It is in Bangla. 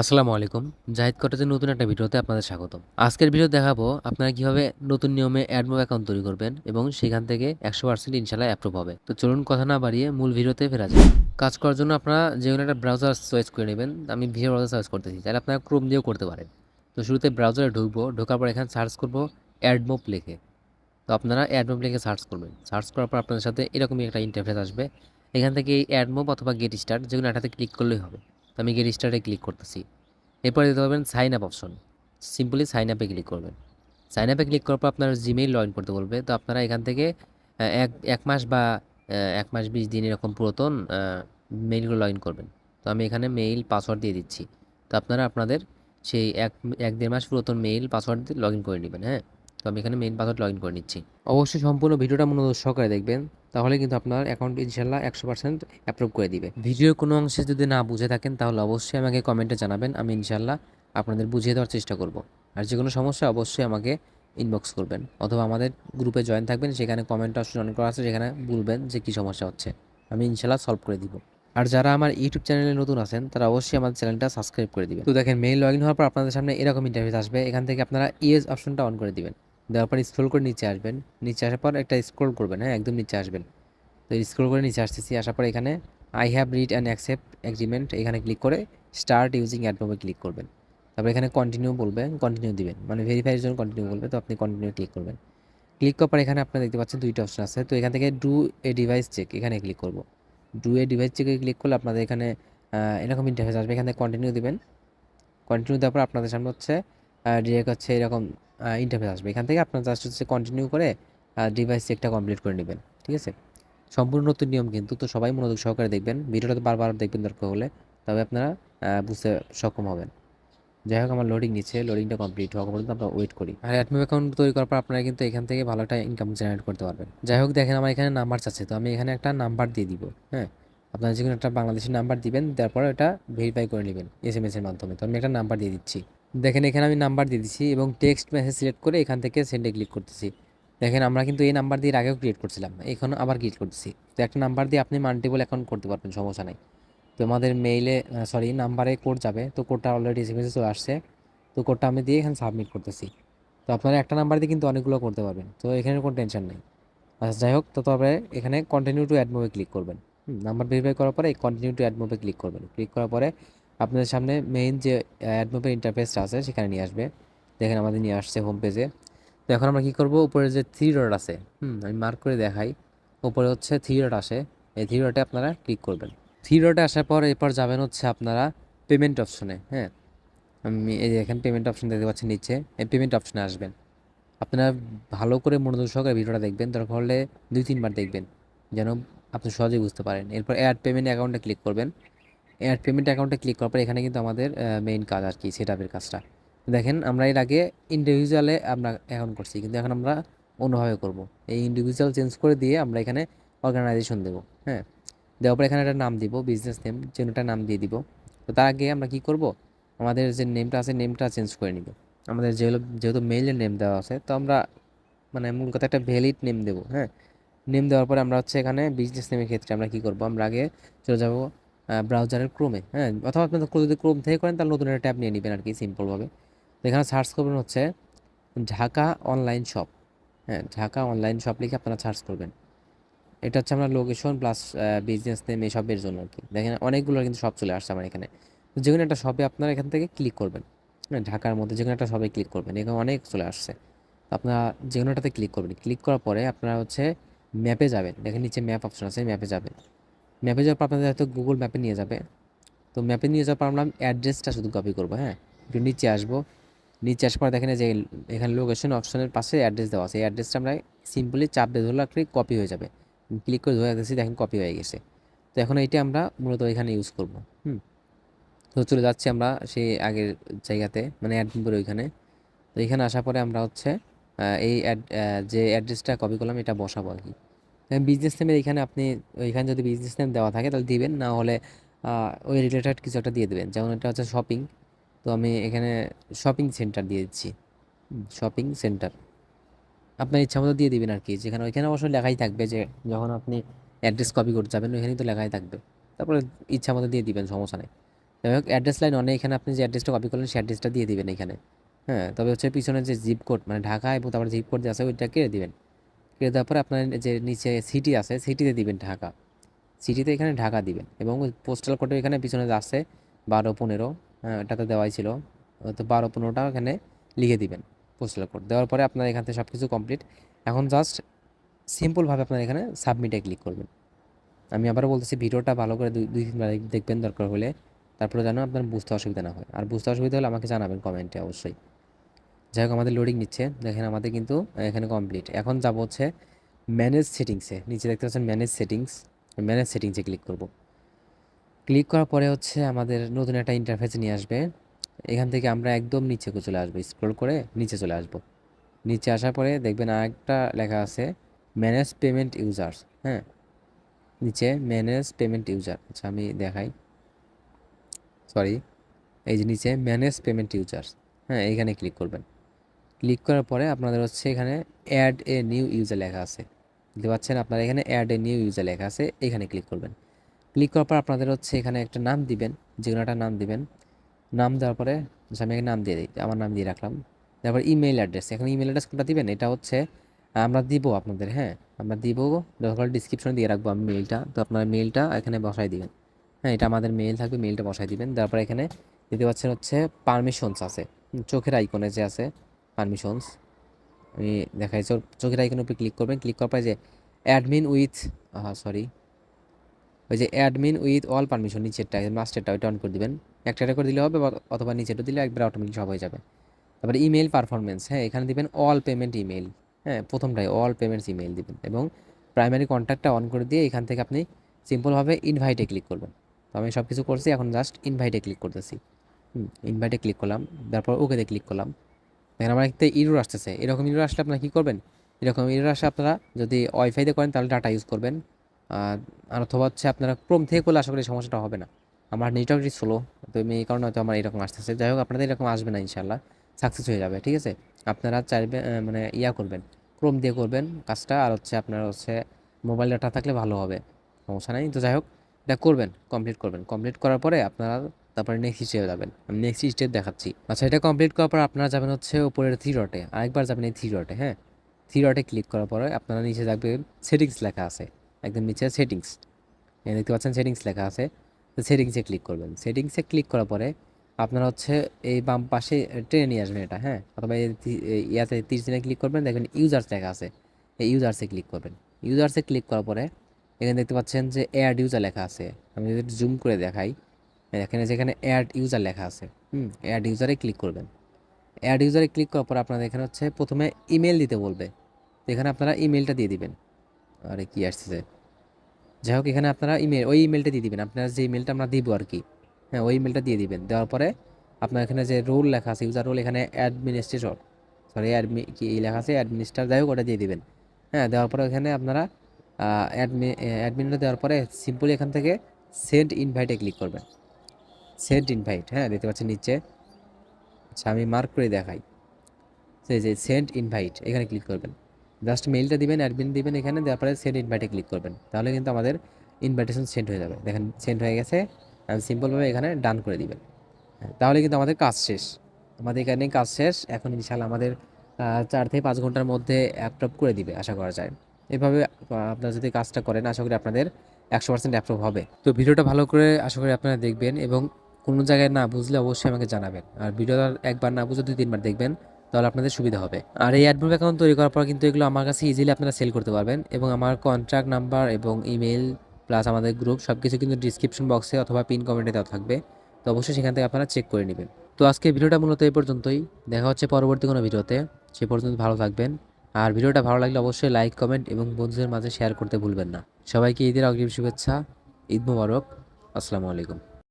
আসসালামু আলাইকুম। জাহিদ কটেজের নতুন একটা ভিডিওতে আপনাদের স্বাগতম। আজকের ভিডিও দেখাবো আপনারা কিভাবে নতুন নিয়মে অ্যাডমো অ্যাকাউন্ট তৈরি করবেন এবং সেখান থেকে 100% ইনশাআল্লাহ অ্যাপ্রুভ হবে। তো চলুন কথা না বাড়িয়ে মূল ভিডিওতে ফেরা যাক। কাজ করার জন্য আপনারা যেকোনো একটা ব্রাউজার চয়েস করে নেবেন। আমি ভিডিও ব্রাউজার চয়েস করতেছি। তাহলে আপনারা ক্রোম দিয়েও করতে পারেন। তো শুরুতে ব্রাউজারে ঢুকবো। ঢোকার পর এখানে সার্চ করবো অ্যাডমোব লিখে। তো আপনারা অ্যাডমোব লিখে সার্চ করবেন। সার্চ করার পর আপনাদের সাথে এরকমই একটা ইন্টারফেস আসবে। এখান থেকে এই অ্যাডমোব অথবা গেট স্টার্ট যেকোনো একটাতে ক্লিক করলেই হবে। তো আমি গেট স্টার্টে ক্লিক করতেছি। এরপরে দিতে পারবেন sign up option. Simply sign আপে ক্লিক করবেন। সাইন আপে ক্লিক করার পর আপনার জিমেইল লগ ইন করতে বলবে। তো আপনারা এখান থেকে এক মাস বা ১ মাস ২০ দিন এরকম পুরাতন মেইলগুলো লগ ইন করবেন। তো আমি এখানে মেইল পাসওয়ার্ড দিয়ে দিচ্ছি। তো আপনারা আপনাদের সেই ১-১.৫ মাস পুরাতন মেইল পাসওয়ার্ড দিয়ে লগ ইন করে নেবেন। হ্যাঁ, তো আমি এখানে মেইল পাসওয়ার্ড লগ ইন করে নিচ্ছি। অবশ্যই সম্পূর্ণ ভিডিওটা মনোযোগ সহকারে দেখবেন, তাহলে কিন্তু আপনার অ্যাকাউন্ট ইনশাল্লাহ 100% অ্যাপ্রুভ করে দিবে। ভিডিওর কোনো অংশে যদি না বুঝে থাকেন তাহলে অবশ্যই আমাকে কমেন্টে জানাবেন। আমি ইনশাল্লাহ আপনাদের বুঝিয়ে দেওয়ার চেষ্টা করব। আর যে কোনো সমস্যা অবশ্যই আমাকে ইনবক্স করবেন, অথবা আমাদের গ্রুপে জয়েন থাকবেন, সেখানে কমেন্ট অপশন অন করা আছে, সেখানে বলবেন যে কী সমস্যা হচ্ছে, আমি ইনশাল্লাহ সলভ করে দিব। আর যারা আমার ইউটিউব চ্যানেলে নতুন আছেন তারা অবশ্যই আমাদের চ্যানেলটা সাবস্ক্রাইব করে দিবেন। তো দেখেন, মেইল লগ ইন হওয়ার পর আপনাদের সামনে এরকম ইন্টারফেস আসবে। এখান থেকে আপনারা ইয়েস অপশনটা অন করে দিবেন। দেওয়ার পর স্ক্রল করে নিচে আসবেন। নিচে আসার পর একটা স্ক্রল করবেন, হ্যাঁ, একদম নিচে আসবেন। তো স্ক্রল করে নিচে আসতেছি। আসার পর এখানে I have read and accept agreement এখানে ক্লিক করে স্টার্ট ইউজিং অ্যাডমোবে ক্লিক করবেন। তারপর এখানে কন্টিনিউ বলবে, কন্টিনিউ দিবেন, মানে ভেরিফাইয়ের জন্য কন্টিনিউ বলবে। তো আপনি কন্টিনিউ ক্লিক করবেন। ক্লিক করার পর এখানে আপনারা দেখতে পাচ্ছেন দুইটা অপশন আছে। তো এখান থেকে ডু এ ডিভাইস চেক এখানে ক্লিক করব। ডু এ ডিভাইস চেকে ক্লিক করলে আপনাদের এখানে এরকম ইন্টারফেস আসবে। এখানে কন্টিনিউ দিবেন। কন্টিনিউ দেওয়ার পর আপনাদের সামনে হচ্ছে ডিরেক্ট হচ্ছে এরকম ইন্টারফেস আসবে। এখান থেকে আপনার জাস্ট হচ্ছে কন্টিনিউ করে ডিভাইস চেকটা কমপ্লিট করে নেবেন। ঠিক আছে? সম্পূর্ণ নতুন নিয়ম কিন্তু, তো সবাই মনোযোগ সহকারে দেখবেন ভিডিওটা, তো বারবার দেখবেন দরকার হলে, তবে আপনারা বুঝতে সক্ষম হবেন। যাই হোক, আমার লোডিং নিচ্ছে, লোডিংটা কমপ্লিট হওয়া পর্যন্ত আমরা ওয়েট করি। আর অ্যাডমিন অ্যাকাউন্ট তৈরি করার পর আপনারা কিন্তু এখান থেকে ভালো একটা ইনকাম জেনারেট করতে পারবেন। যাই হোক, দেখেন আমার এখানে নাম্বার চাচ্ছে, তো আমি এখানে একটা নাম্বার দিয়ে দিব। হ্যাঁ, আপনারা যে কোনো একটা বাংলাদেশি নাম্বার দিবেন, তারপর এটা ভেরিফাই করে নেবেন SMS এর মাধ্যমে। তো আমি একটা নাম্বার দিয়ে দিচ্ছি। দেখেন এখানে আমি নাম্বার দিয়ে দিচ্ছি এবং টেক্সট মেসেজ সিলেক্ট করে এখান থেকে সেন্ডে ক্লিক করতেছি। দেখেন আমরা কিন্তু এই নাম্বার দিয়ে আগেও ক্রিয়েট করছিলাম, এখন আবার ক্রিয়েট করতেছি। তো একটা নাম্বার দিয়ে আপনি মাল্টিপল অ্যাকাউন্ট করতে পারবেন, সমস্যা নাই। তো আমাদের মেইলে সরি নাম্বারে কোড যাবে। তো কোডটা অলরেডি SMS চলে আসছে। তো কোডটা আমি দিয়ে এখানে সাবমিট করতেছি। তো আপনারা একটা নাম্বার দিয়ে কিন্তু অনেকগুলো করতে পারবেন, তো এখানে কোনো টেনশন নেই। আচ্ছা, যাই হোক, তো তবে এখানে কন্টিনিউ টু অ্যাড মোবে ক্লিক করবেন। নাম্বার ভেরিফাই করার পরে কন্টিনিউ টু অ্যাড মোবে ক্লিক করবেন। ক্লিক করার পরে আপনাদের সামনে মেইন যে অ্যাড মোবের ইন্টারফেসটা আছে সেখানে নিয়ে আসবে। দেখেন আমাদের নিয়ে আসছে হোম পেজে। তো এখন আমরা কী করবো, উপরে যে থ্রি ডট আছে, আমি মার্ক করে দেখাই। উপরে হচ্ছে থ্রি ডট আসে, এই থ্রি ডটে আপনারা ক্লিক করবেন। থ্রি ডটে আসার পর এরপর যাবেন হচ্ছে আপনারা পেমেন্ট অপশনে। হ্যাঁ, আমি এই যে এখানে পেমেন্ট অপশন দেখতে পাচ্ছেন নিচে, এই পেমেন্ট অপশনে আসবেন। আপনারা ভালো করে মনোযোগ সহকারে ভিডিওটা দেখবেন, দরকার হলে ২-৩ বার দেখবেন, যেন আপনি সহজেই বুঝতে পারেন। এরপর অ্যাড পেমেন্ট অ্যাকাউন্টে ক্লিক করবেন। অ্যাড পেমেন্ট অ্যাকাউন্টে ক্লিক করার পর এখানে কিন্তু আমাদের মেইন কাজ আর কি, সেটআপের কাজটা। দেখেন আমরা এর আগে ইন্ডিভিজুয়ালে আমরা অ্যাকাউন্ট করছি, কিন্তু এখন আমরা অন্যভাবে করব। এই ইন্ডিভিজুয়াল চেঞ্জ করে দিয়ে আমরা এখানে অর্গানাইজেশন দেবো। হ্যাঁ, দেওয়ার পর এখানে একটা নাম দিব, বিজনেস নেম, যেন একটা নাম দিয়ে দিব। তো তার আগে আমরা কী করব, আমাদের যে নেমটা আছে নেমটা চেঞ্জ করে নিব। আমাদের যেহেতু মেইলের নেম দেওয়া আছে, তো আমরা মানে মূল কথা একটা ভ্যালিড নেম দেবো। হ্যাঁ, নেম দেওয়ার পরে আমরা হচ্ছে এখানে বিজনেস নেমের ক্ষেত্রে আমরা কী করবো, আমরা আগে চলে যাব ব্রাউজারের ক্রোমে। হ্যাঁ, অথবা আপনাদের যদি ক্রোম থেকে করেন তাহলে নতুন একটা ট্যাব নিয়ে নেবেন আর কি, সিম্পলভাবে। তো এখানে সার্চ করবেন হচ্ছে ঢাকা অনলাইন শপ। হ্যাঁ, ঢাকা অনলাইন শপ লিখে আপনারা সার্চ করবেন। এটা হচ্ছে আমরা লোকেশন প্লাস বিজনেস নেম এসবের জন্য আর কি। দেখেন অনেকগুলো কিন্তু শপ চলে আসছে আমার এখানে। তো যে কোনো একটা শপে আপনারা এখান থেকে ক্লিক করবেন। হ্যাঁ, ঢাকার মধ্যে যে কোনো একটা শপে ক্লিক করবেন, এখানে অনেক চলে আসছে। তো আপনারা যে কোনো একটাতে ক্লিক করবেন। ক্লিক করার পরে আপনারা হচ্ছে ম্যাপে যাবেন। দেখেন নিচে ম্যাপ অপশন আছে, ম্যাপে যাবেন। ম্যাপে যাওয়ার পর আপনাদের হয়তো গুগল ম্যাপে নিয়ে যাবে। তো ম্যাপে নিয়ে যাওয়ার পর আমরা অ্যাড্রেসটা শুধু কপি করবো। হ্যাঁ, একটু নিচে আসবো। নিচে আসার পর দেখেন যে এখানে লোকেশন অপশনের পাশে অ্যাড্রেস দেওয়া আছে। এই অ্যাড্রেসটা আমরা সিম্পলি চাপ দিয়ে ধরে রাখলে কপি হয়ে যাবে। ক্লিক করে ধরে রাখতেছি, দেখেন কপি হয়ে গেছে। তো এখন এইটা আমরা মূলত এখানে ইউজ করব। তো চলে যাচ্ছি আমরা সেই আগের জায়গাতে, মানে অ্যাডমিন করে ওইখানে। তো এখানে আসার পরে আমরা হচ্ছে এই যে অ্যাড্রেসটা কপি করলাম এটা বসাবো আর কি। বিজনেস নেমের এখানে আপনি ওইখানে যদি বিজনেস নেম দেওয়া থাকে তাহলে দিবেন, না হলে ওই রিলেটেড কিছু একটা দিয়ে দেবেন। যেমন এটা হচ্ছে শপিং, তো আমি এখানে শপিং সেন্টার দিয়ে দিচ্ছি। শপিং সেন্টার আপনার ইচ্ছা মতো দিয়ে দিবেন আর কি। যেখানে ওইখানে অবশ্যই লেখাই থাকবে যে যখন আপনি অ্যাড্রেস কপি করতে যাবেন ওইখানেই তো লেখাই থাকবে। তারপরে ইচ্ছা মতো দিয়ে দিবেন, সমস্যা নেই। যাই হোক অ্যাড্রেস লাইন অনেক, এখানে আপনি যে অ্যাড্রেসটা কপি করলেন সেই অ্যাড্রেসটা দিয়ে দিবেন এখানে। হ্যাঁ, তবে হচ্ছে পিছনে যে জিপ কোড মানে ঢাকা এবং তারপর জিপ কোড যে আছে ওইটা কেটে দিবেন। কেটে দেওয়ার পরে আপনার যে নিচে সিটি আছে সিটিতে দিবেন ঢাকা, সিটিতে এখানে ঢাকা দিবেন এবং পোস্টাল কোডে এখানে পিছনে যে আছে 12-15, হ্যাঁ এটাতে দেওয়াই ছিল, তো 12-15টা এখানে লিখে দিবেন পোস্টাল কোড। দেওয়ার পরে আপনার এখান থেকে সব কিছু কমপ্লিট। এখন জাস্ট সিম্পলভাবে আপনার এখানে সাবমিটে ক্লিক করবেন। আমি আবারও বলতেছি, ভিডিওটা ভালো করে দুই দুই তিনবার দেখবেন দরকার হলে, তারপরে যেন আপনার বুঝতে অসুবিধা না হয়। আর বুঝতে অসুবিধা হলে আমাকে জানাবেন কমেন্টে অবশ্যই। যাই হোক আমাদের লোডিং নিচ্ছে, দেখেন আমাদের কিন্তু এখানে কমপ্লিট। এখন যাব হচ্ছে ম্যানেজ সেটিংসে, নিচে দেখতে পাচ্ছেন ম্যানেজ সেটিংস, ম্যানেজ সেটিংসে ক্লিক করব। ক্লিক করার পরে হচ্ছে আমাদের নতুন একটা ইন্টারফেস নিয়ে আসবে। এখান থেকে আমরা একদম নিচে চলে আসবো, স্ক্রল করে নিচে চলে আসবো। নিচে আসার পরে দেখবেন আরেকটা লেখা আছে ম্যানেজ পেমেন্ট ইউজার্স। হ্যাঁ, নিচে ম্যানেজ পেমেন্ট ইউজার, আচ্ছা আমি দেখাই, সরি, এই যে নিচে ম্যানেজ পেমেন্ট ইউজার্স, হ্যাঁ এইখানে ক্লিক করবেন। ক্লিক করার পরে আপনাদের হচ্ছে এখানে অ্যাড এ নিউ ইউজার লেখা আছে, দেখতে পাচ্ছেন আপনারা এখানে অ্যাড এ নিউ ইউজার লেখা আছে, এখানে ক্লিক করবেন। ক্লিক করার পর আপনাদের হচ্ছে এখানে একটা নাম দিবেন, যে কোনো একটা নাম দিবেন। নাম দেওয়ার পরে আমি এখানে নাম দিয়ে দিই, আমার নাম দিয়ে রাখলাম। তারপর ইমেল অ্যাড্রেস, এখন ইমেল অ্যাড্রেস কোনটা দিবেন, এটা হচ্ছে আমরা দিব আপনাদের, হ্যাঁ আমরা দিব, দরকার ডিসক্রিপশনে দিয়ে রাখবো আমি মেইলটা, তো আপনার মেইলটা এখানে বসাই দিবেন। হ্যাঁ, এটা আমাদের মেইল থাকবে, মেইলটা বসাই দিবেন। তারপর এখানে দিতে পারছেন হচ্ছে পারমিশনস আছে, চোখের আইকনে যে আছে পারমিশনস, আমি দেখাই, চোখের আইকনের উপরে ক্লিক করবেন। ক্লিক করার পরে যে অ্যাডমিন উইথ, সরি, ওই যে অ্যাডমিন উইথ অল পারমিশন নিচেরটা মাস্টারটা ওইটা অন করে দিবেন। একটা করে দিলে হবে, অথবা নিচেটা দিলে একবার অটোমেটিক সব হয়ে যাবে। তারপরে ইমেল পারফরমেন্স, হ্যাঁ এখানে দিবেন অল পেমেন্ট ইমেল, হ্যাঁ প্রথমটাই অল পেমেন্টস ইমেল দিবেন এবং প্রাইমারি কন্ট্যাক্টটা অন করে দিয়ে এখান থেকে আপনি সিম্পলভাবে ইনভাইটে ক্লিক করবেন। তো আমি সব কিছু করছি, এখন জাস্ট ইনভাইটে ক্লিক করতেছি। ইনভাইটে ক্লিক করলাম, তারপর ওকেতে ক্লিক করলাম। দেখেন আমার একটা ইরর আসতেছে, এরকম ইরর আসলে আপনারা কী করবেন, এরকম ইরর আসলে আপনারা যদি ওয়াইফাইতে করেন তাহলে ডাটা ইউজ করবেন, আর অথবা হচ্ছে আপনারা ক্রোম থেকে করলে আশা করি সমস্যাটা হবে না। আমার নেটওয়ার্কই স্লো, তো আমি এই কারণে হয়তো আমার এরকম আসতেছে। যাই হোক আপনাদের এরকম আসবে না ইনশাল্লাহ, সাকসেস হয়ে যাবে, ঠিক আছে। আপনারা চাইবে মানে ইয়া করবেন, ক্রোম দিয়ে করবেন কাজটা, আর হচ্ছে আপনার হচ্ছে মোবাইল ডাটা থাকলে ভালো হবে, সমস্যা নাই। তো যাই হোক এটা করবেন, কমপ্লিট করবেন। কমপ্লিট করার পরে আপনারা তারপরে নেক্সট স্টেপে যাবেন, আমি নেক্সট স্টেপ দেখাচ্ছি। আচ্ছা, এটা কমপ্লিট করার পর আপনারা যাবেন হচ্ছে উপরের থ্রি ডটে, আরেকবার যাবেন এই থ্রি ডটে, হ্যাঁ থ্রি ডটে ক্লিক করার পরে আপনারা নিচে যাবেন সেটিংস লেখা আছে, একদম নিচে সেটিংস, দেখতে পাচ্ছেন সেটিংস লেখা আছে, তো সেটিংসে ক্লিক করবেন। সেটিংসে ক্লিক করার পরে আপনারা হচ্ছে এই বাম পাশে টেনে নিয়ে আসবেন এটা, হ্যাঁ অথবা ইয়াতে 30 দিনে ক্লিক করবেন, দেখবেন ইউজার্স লেখা আছে, এই ইউজার্সে ক্লিক করবেন। ইউজার্সে ক্লিক করার পরে এখানে দেখতে পাচ্ছেন যে অ্যাড ইউজার লেখা আছে, আমি যদি জুম করে দেখাই, এখানে যেখানে অ্যাড ইউজার লেখা আছে, অ্যাড ইউজারে ক্লিক করবেন। অ্যাড ইউজারে ক্লিক করার পর আপনাদের এখানে হচ্ছে প্রথমে ইমেল দিতে বলবে, তো এখানে আপনারা ইমেলটা দিয়ে দিবেন। আরে কি আসছে, যাই হোক এখানে আপনারা ওই ইমেলটা দিয়ে দিবেন, আপনারা যে ইমেলটা আমরা দিব আর কি, হ্যাঁ ওই ইমেলটা দিয়ে দিবেন। দেওয়ার পরে আপনার এখানে যে রোল লেখা আছে, ইউজার রোল, এখানে অ্যাডমিনিস্ট্রেটর, সরি কি লেখা আছে অ্যাডমিনিস্ট্রার, যাই হোক ওটা দিয়ে দিবেন। হ্যাঁ দেওয়ার পরে এখানে আপনারা অ্যাডমিনটা দেওয়ার পরে সিম্পলি এখান থেকে সেন্ড ইনভাইটে ক্লিক করবেন। সেন্ড ইনভাইট, হ্যাঁ দেখতে পাচ্ছেন নিচে, আচ্ছা আমি মার্ক করে দেখাই, সেই যে সেন্ড ইনভাইট এখানে ক্লিক করবেন। জাস্ট মেইলটা দিবেন, অ্যাডমিন দিবেন এখানে, দেওয়ার পরে সেন্ড ইনভাইটে ক্লিক করবেন, তাহলে কিন্তু আমাদের ইনভাইটেশন সেন্ড হয়ে যাবে। দেখেন সেন্ড হয়ে গেছে, সিম্পলভাবে এখানে ডান করে দিবেন। হ্যাঁ, তাহলে কিন্তু আমাদের কাজ শেষ, আমাদের এখানে কাজ শেষ। এখন ইনশাল্লাহ আমাদের 4 থেকে 5 ঘন্টার মধ্যে অ্যাপ্রুভ করে দিবে আশা করা যায়। এভাবে আপনারা যদি কাজটা করেন আশা করি আপনাদের 100% অ্যাপ্রুভ হবে। তো ভিডিওটা ভালো করে আশা করি আপনারা দেখবেন এবং কোনো জায়গায় না বুঝলে অবশ্যই আমাকে জানাবেন। আর ভিডিওটা একবার না বুঝে 2-3 বার দেখবেন, তাহলে আপনাদের সুবিধা হবে। আর এই অ্যাডমিন অ্যাকাউন্ট তৈরি করার পর কিন্তু এগুলো আমার কাছে ইজিলি আপনারা সেল করতে পারবেন এবং আমার কন্ট্যাক্ট নাম্বার এবং ইমেল প্লাস আমাদের গ্রুপ সব কিছু কিন্তু ডিসক্রিপশন বক্সে অথবা পিন কমেন্টে দেওয়া থাকবে, তো অবশ্যই সেখান থেকে আপনারা চেক করে নেবেন। তো আজকে ভিডিওটা মূলত এই পর্যন্তই, দেখা হচ্ছে পরবর্তী কোনো ভিডিওতে, সে পর্যন্ত ভালো থাকবেন। আর ভিডিওটা ভালো লাগলে অবশ্যই লাইক কমেন্ট এবং বন্ধুদের মাঝে শেয়ার করতে ভুলবেন না। সবাইকে ঈদের অগ্রিম শুভেচ্ছা, ঈদ মোবারক, আসসালামু আলাইকুম।